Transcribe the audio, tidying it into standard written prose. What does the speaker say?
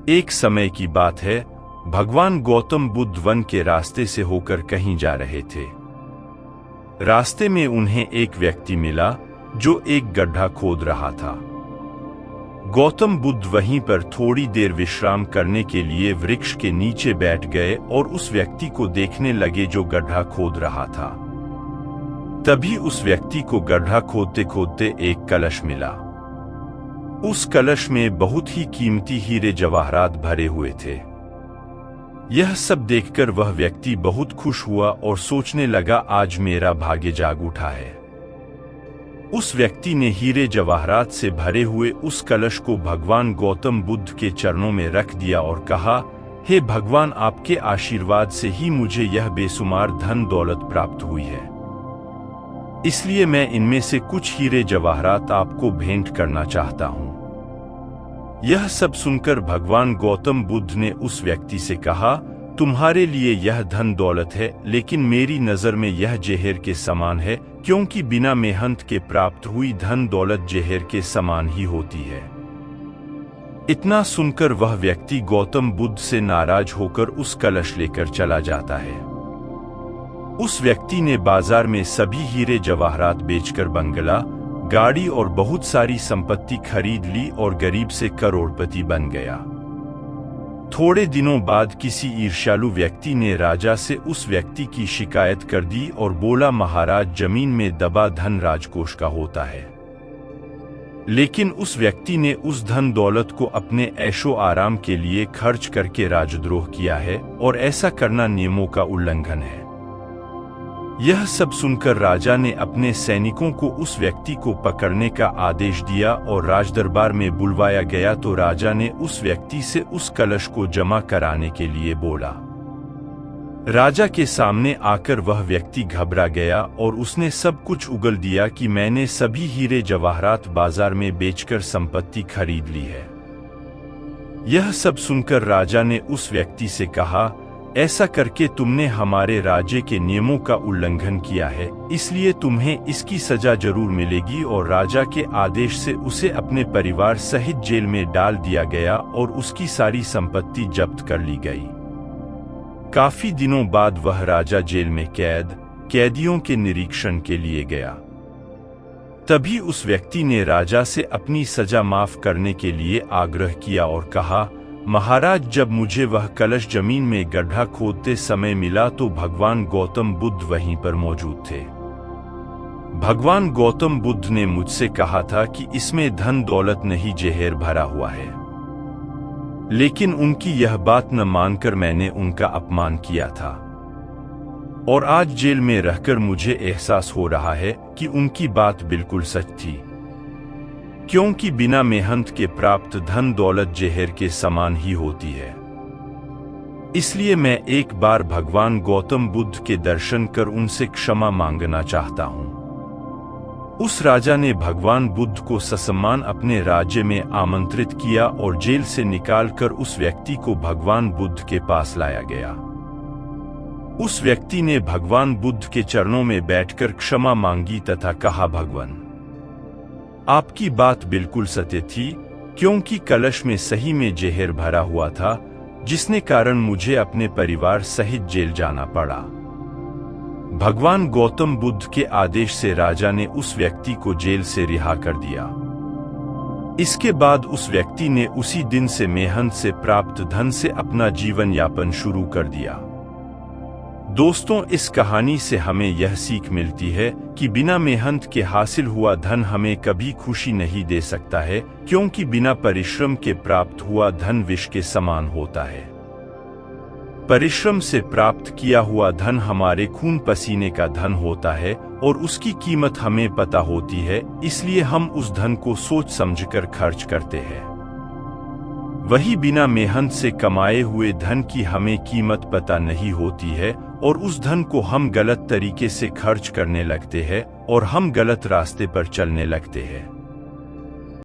एक समय की बात है, भगवान गौतम बुद्ध वन के रास्ते से होकर कहीं जा रहे थे। रास्ते में उन्हें एक व्यक्ति मिला जो एक गड्ढा खोद रहा था। गौतम बुद्ध वहीं पर थोड़ी देर विश्राम करने के लिए वृक्ष के नीचे बैठ गए और उस व्यक्ति को देखने लगे जो गड्ढा खोद रहा था। तभी उस व्यक्ति को गड्ढा खोदते खोदते एक कलश मिला। उस कलश में बहुत ही कीमती हीरे जवाहरात भरे हुए थे। यह सब देखकर वह व्यक्ति बहुत खुश हुआ और सोचने लगा, आज मेरा भाग्य जाग उठा है। उस व्यक्ति ने हीरे जवाहरात से भरे हुए उस कलश को भगवान गौतम बुद्ध के चरणों में रख दिया और कहा, हे भगवान, आपके आशीर्वाद से ही मुझे यह बेशुमार धन दौलत प्राप्त हुई है, इसलिए मैं इनमें से कुछ हीरे जवाहरात आपको भेंट करना चाहता हूं। यह सब सुनकर भगवान गौतम बुद्ध ने उस व्यक्ति से कहा, तुम्हारे लिए यह धन दौलत है, लेकिन मेरी नजर में यह जहर के समान है, क्योंकि बिना मेहनत के प्राप्त हुई धन दौलत जहर के समान ही होती है। इतना सुनकर वह व्यक्ति गौतम बुद्ध से नाराज होकर उस कलश लेकर चला जाता है। उस व्यक्ति ने बाजार में सभी हीरे जवाहरात बेचकर बंगला, गाड़ी और बहुत सारी संपत्ति खरीद ली और गरीब से करोड़पति बन गया। थोड़े दिनों बाद किसी ईर्ष्यालु व्यक्ति ने राजा से उस व्यक्ति की शिकायत कर दी और बोला, महाराज, जमीन में दबा धन राजकोष का होता है। लेकिन उस व्यक्ति ने उस धन दौलत को अपने ऐशो आराम के लिए खर्च करके राजद्रोह किया है और ऐसा करना नियमों का उल्लंघन है। यह सब सुनकर राजा ने अपने सैनिकों को उस व्यक्ति को पकड़ने का आदेश दिया और राजदरबार में बुलवाया गया तो राजा ने उस व्यक्ति से उस कलश को जमा कराने के लिए बोला। राजा के सामने आकर वह व्यक्ति घबरा गया और उसने सब कुछ उगल दिया कि मैंने सभी हीरे जवाहरात बाजार में बेचकर संपत्ति खरीद ली है। यह सब सुनकर राजा ने उस व्यक्ति से कहा, ऐसा करके तुमने हमारे राज्य के नियमों का उल्लंघन किया है, इसलिए तुम्हें इसकी सजा जरूर मिलेगी। और राजा के आदेश से उसे अपने परिवार सहित जेल में डाल दिया गया और उसकी सारी संपत्ति जब्त कर ली गई। काफी दिनों बाद वह राजा जेल में कैदियों के निरीक्षण के लिए गया। तभी उस व्यक्ति ने राजा से अपनी सजा माफ करने के लिए आग्रह किया और कहा, महाराज, जब मुझे वह कलश जमीन में गड्ढा खोदते समय मिला तो भगवान गौतम बुद्ध वहीं पर मौजूद थे। भगवान गौतम बुद्ध ने मुझसे कहा था कि इसमें धन दौलत नहीं, जहर भरा हुआ है। लेकिन उनकी यह बात न मानकर मैंने उनका अपमान किया था और आज जेल में रहकर मुझे एहसास हो रहा है कि उनकी बात बिल्कुल सच थी, क्योंकि बिना मेहनत के प्राप्त धन दौलत जहर के समान ही होती है। इसलिए मैं एक बार भगवान गौतम बुद्ध के दर्शन कर उनसे क्षमा मांगना चाहता हूं। उस राजा ने भगवान बुद्ध को ससम्मान अपने राज्य में आमंत्रित किया और जेल से निकालकर उस व्यक्ति को भगवान बुद्ध के पास लाया गया। उस व्यक्ति ने भगवान बुद्ध के चरणों में बैठकर क्षमा मांगी तथा कहा, भगवान, आपकी बात बिल्कुल सत्य थी, क्योंकि कलश में सही में जहर भरा हुआ था, जिसने कारण मुझे अपने परिवार सहित जेल जाना पड़ा। भगवान गौतम बुद्ध के आदेश से राजा ने उस व्यक्ति को जेल से रिहा कर दिया। इसके बाद उस व्यक्ति ने उसी दिन से मेहनत से प्राप्त धन से अपना जीवन यापन शुरू कर दिया। दोस्तों, इस कहानी से हमें यह सीख मिलती है कि बिना मेहनत के हासिल हुआ धन हमें कभी खुशी नहीं दे सकता है, क्योंकि बिना परिश्रम के प्राप्त हुआ धन विष के समान होता है। परिश्रम से प्राप्त किया हुआ धन हमारे खून पसीने का धन होता है और उसकी कीमत हमें पता होती है, इसलिए हम उस धन को सोच समझकर खर्च करते हैं। वही बिना मेहनत से कमाए हुए धन की हमें कीमत पता नहीं होती है और उस धन को हम गलत तरीके से खर्च करने लगते हैं और हम गलत रास्ते पर चलने लगते हैं।